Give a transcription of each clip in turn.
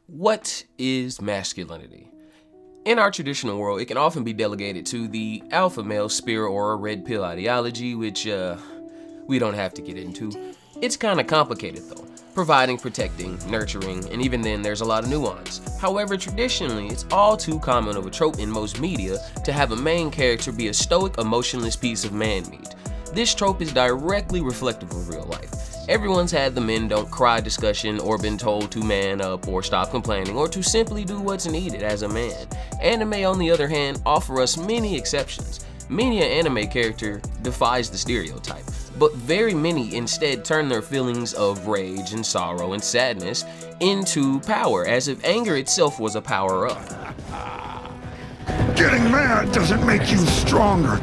What is masculinity? In our traditional world, it can often be delegated to the alpha male spear or red pill ideology, which we don't have to get into. It's kind of complicated though, providing, protecting, nurturing, and even then there's a lot of nuance. However, traditionally, it's all too common of a trope in most media to have a main character be a stoic, emotionless piece of man-meat. This trope is directly reflective of real life. Everyone's had the men don't cry discussion or been told to man up or stop complaining or to simply do what's needed as a man. Anime, on the other hand, offer us many exceptions. Many an anime character defies the stereotype, but very many instead turn their feelings of rage and sorrow and sadness into power, as if anger itself was a power-up. Getting mad doesn't make you stronger.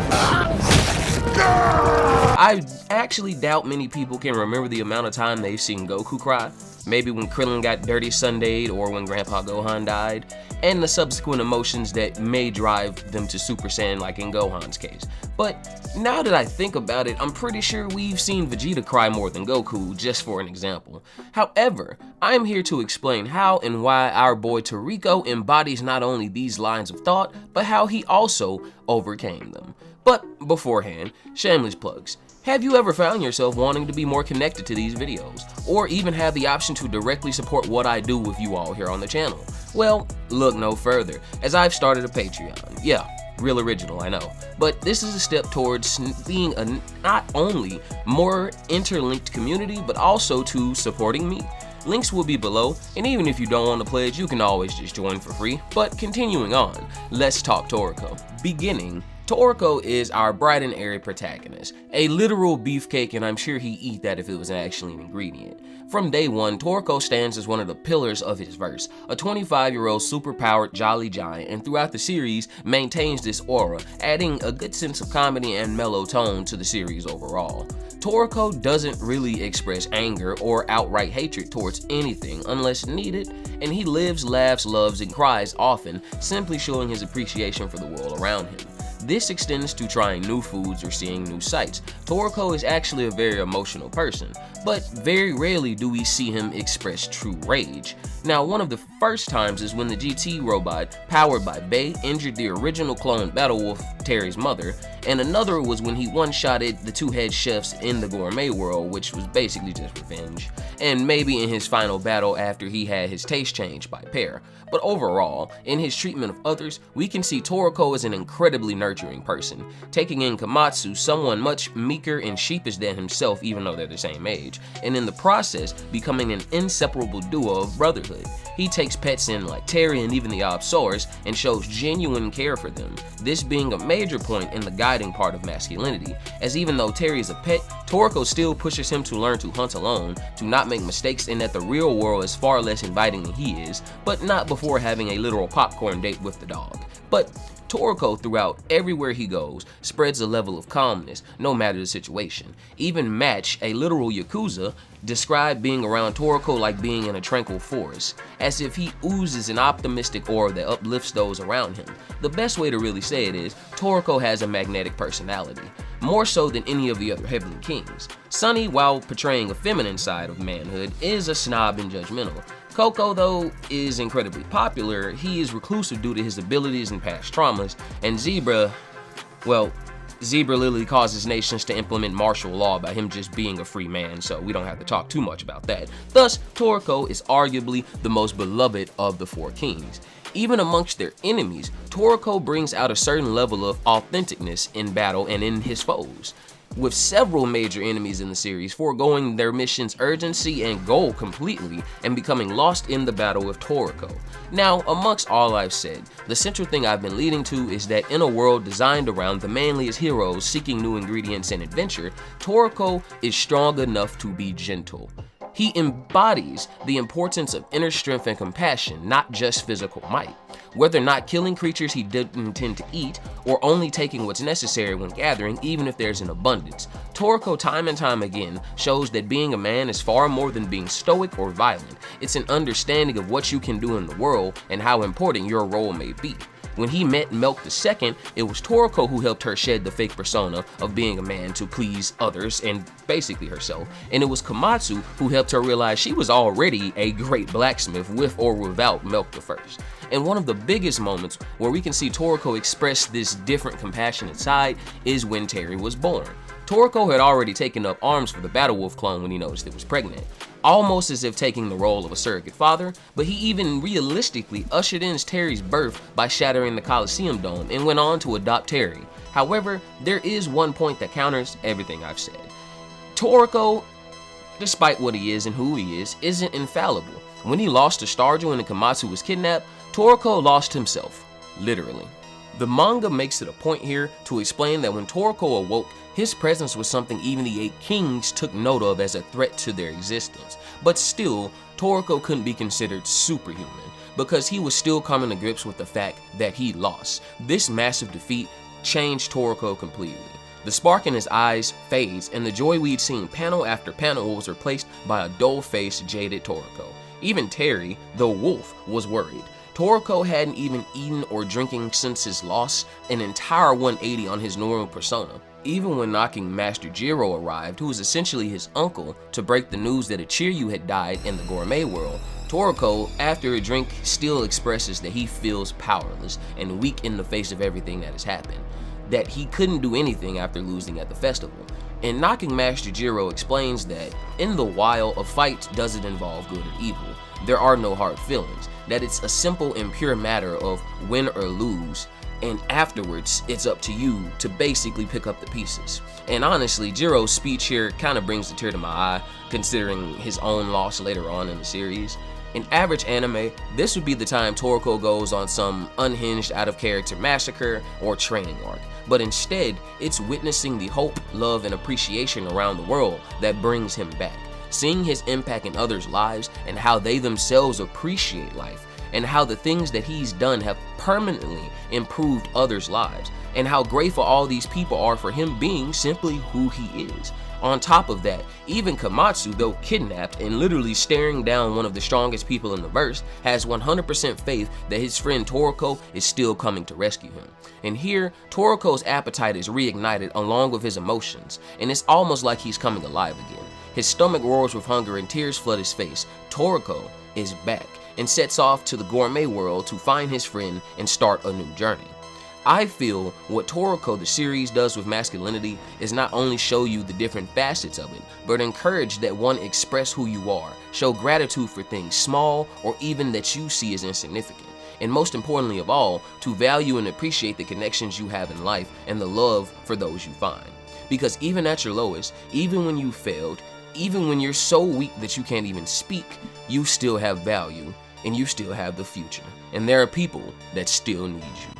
I actually doubt many people can remember the amount of time they've seen Goku cry, maybe when Krillin got dirty Sundayed or when Grandpa Gohan died, and the subsequent emotions that may drive them to Super Saiyan like in Gohan's case. But now that I think about it, I'm pretty sure we've seen Vegeta cry more than Goku, just for an example. However, I am here to explain how and why our boy Toriko embodies not only these lines of thought, but how he also overcame them. But beforehand, shameless plugs. Have you ever found yourself wanting to be more connected to these videos, or even have the option to directly support what I do with you all here on the channel? Well, look no further, as I've started a Patreon. Yeah, real original, I know. But this is a step towards being a not only more interlinked community, but also to supporting me. Links will be below, and even if you don't want to pledge, you can always just join for free. But continuing on, let's talk Toriko. Beginning, Toriko is our bright and airy protagonist, a literal beefcake, and I'm sure he'd eat that if it was actually an ingredient. From day one, Toriko stands as one of the pillars of his verse, a 25-year-old superpowered jolly giant, and throughout the series maintains this aura, adding a good sense of comedy and mellow tone to the series overall. Toriko doesn't really express anger or outright hatred towards anything unless needed, and he lives, laughs, loves, and cries often, simply showing his appreciation for the world around him. This extends to trying new foods or seeing new sights. Toriko is actually a very emotional person, but very rarely do we see him express true rage. Now, one of the first times is when the GT robot, powered by Bay, injured the original clone Battlewolf, Terry's mother, and another was when he one-shotted the two head chefs in the gourmet world, which was basically just revenge, and maybe in his final battle after he had his taste changed by Pear. But overall, in his treatment of others, we can see Toriko as an incredibly nurturing person, taking in Komatsu, someone much meeker and sheepish than himself even though they're the same age, and in the process becoming an inseparable duo of brotherhood. He takes pets in like Terry and even the Obsaurs and shows genuine care for them, this being a major point in the guiding part of masculinity, as even though Terry is a pet, Toriko still pushes him to learn to hunt alone, to not make mistakes, and that the real world is far less inviting than he is, but not before having a literal popcorn date with the dog. But Toriko, throughout everywhere he goes, spreads a level of calmness, no matter the situation. Even Match, a literal Yakuza, described being around Toriko like being in a tranquil forest, as if he oozes an optimistic aura that uplifts those around him. The best way to really say it is, Toriko has a magnetic personality, more so than any of the other Heavenly Kings. Sunny, while portraying a feminine side of manhood, is a snob and judgmental. Coco, though, is incredibly popular. He is reclusive due to his abilities and past traumas, and Zebra, well, Zebra literally causes nations to implement martial law by him just being a free man, so we don't have to talk too much about that. Thus, Toriko is arguably the most beloved of the four kings. Even amongst their enemies, Toriko brings out a certain level of authenticness in battle and in his foes, with several major enemies in the series foregoing their mission's urgency and goal completely and becoming lost in the battle with Toriko. Now, amongst all I've said, the central thing I've been leading to is that in a world designed around the manliest heroes seeking new ingredients and adventure, Toriko is strong enough to be gentle. He embodies the importance of inner strength and compassion, not just physical might. Whether not killing creatures he didn't intend to eat, or only taking what's necessary when gathering, even if there's an abundance, Toriko time and time again shows that being a man is far more than being stoic or violent. It's an understanding of what you can do in the world and how important your role may be. When he met Milk II, it was Toriko who helped her shed the fake persona of being a man to please others and basically herself, and it was Komatsu who helped her realize she was already a great blacksmith with or without Milk I. And one of the biggest moments where we can see Toriko express this different compassionate side is when Terry was born. Toriko had already taken up arms for the Battle Wolf clone when he noticed it was pregnant, almost as if taking the role of a surrogate father, but he even realistically ushered in Terry's birth by shattering the Coliseum dome and went on to adopt Terry. However, there is one point that counters everything I've said. Toriko, despite what he is and who he is, isn't infallible. When he lost to Starjo and Komatsu was kidnapped, Toriko lost himself, literally. The manga makes it a point here to explain that when Toriko awoke, his presence was something even the 8 kings took note of as a threat to their existence. But still, Toriko couldn't be considered superhuman, because he was still coming to grips with the fact that he lost. This massive defeat changed Toriko completely. The spark in his eyes fades, and the joy we'd seen panel after panel was replaced by a dull-faced, jaded Toriko. Even Terry, the wolf, was worried. Toriko hadn't even eaten or drinking since his loss, an entire 180 on his normal persona. Even when knocking Master Jiro arrived, who was essentially his uncle, to break the news that a Chiryu had died in the gourmet world, Toriko, after a drink, still expresses that he feels powerless and weak in the face of everything that has happened, that he couldn't do anything after losing at the festival. And knocking Master Jiro explains that in the wild, a fight doesn't involve good or evil. There are no hard feelings, that it's a simple and pure matter of win or lose, and afterwards it's up to you to basically pick up the pieces. And honestly, Jiro's speech here kind of brings a tear to my eye, considering his own loss later on in the series. In average anime, this would be the time Toriko goes on some unhinged out-of-character massacre or training arc, but instead, it's witnessing the hope, love, and appreciation around the world that brings him back. Seeing his impact in others' lives and how they themselves appreciate life, and how the things that he's done have permanently improved others' lives, and how grateful all these people are for him being simply who he is. On top of that, even Komatsu, though kidnapped and literally staring down one of the strongest people in the verse, has 100% faith that his friend Toriko is still coming to rescue him. And here, Toriko's appetite is reignited along with his emotions, and it's almost like he's coming alive again. His stomach roars with hunger and tears flood his face. Toriko is back and sets off to the gourmet world to find his friend and start a new journey. I feel what Toriko the series does with masculinity is not only show you the different facets of it, but encourage that one express who you are, show gratitude for things small or even that you see as insignificant, and most importantly of all, to value and appreciate the connections you have in life and the love for those you find. Because even at your lowest, even when you failed, even when you're so weak that you can't even speak, you still have value and you still have the future, and there are people that still need you.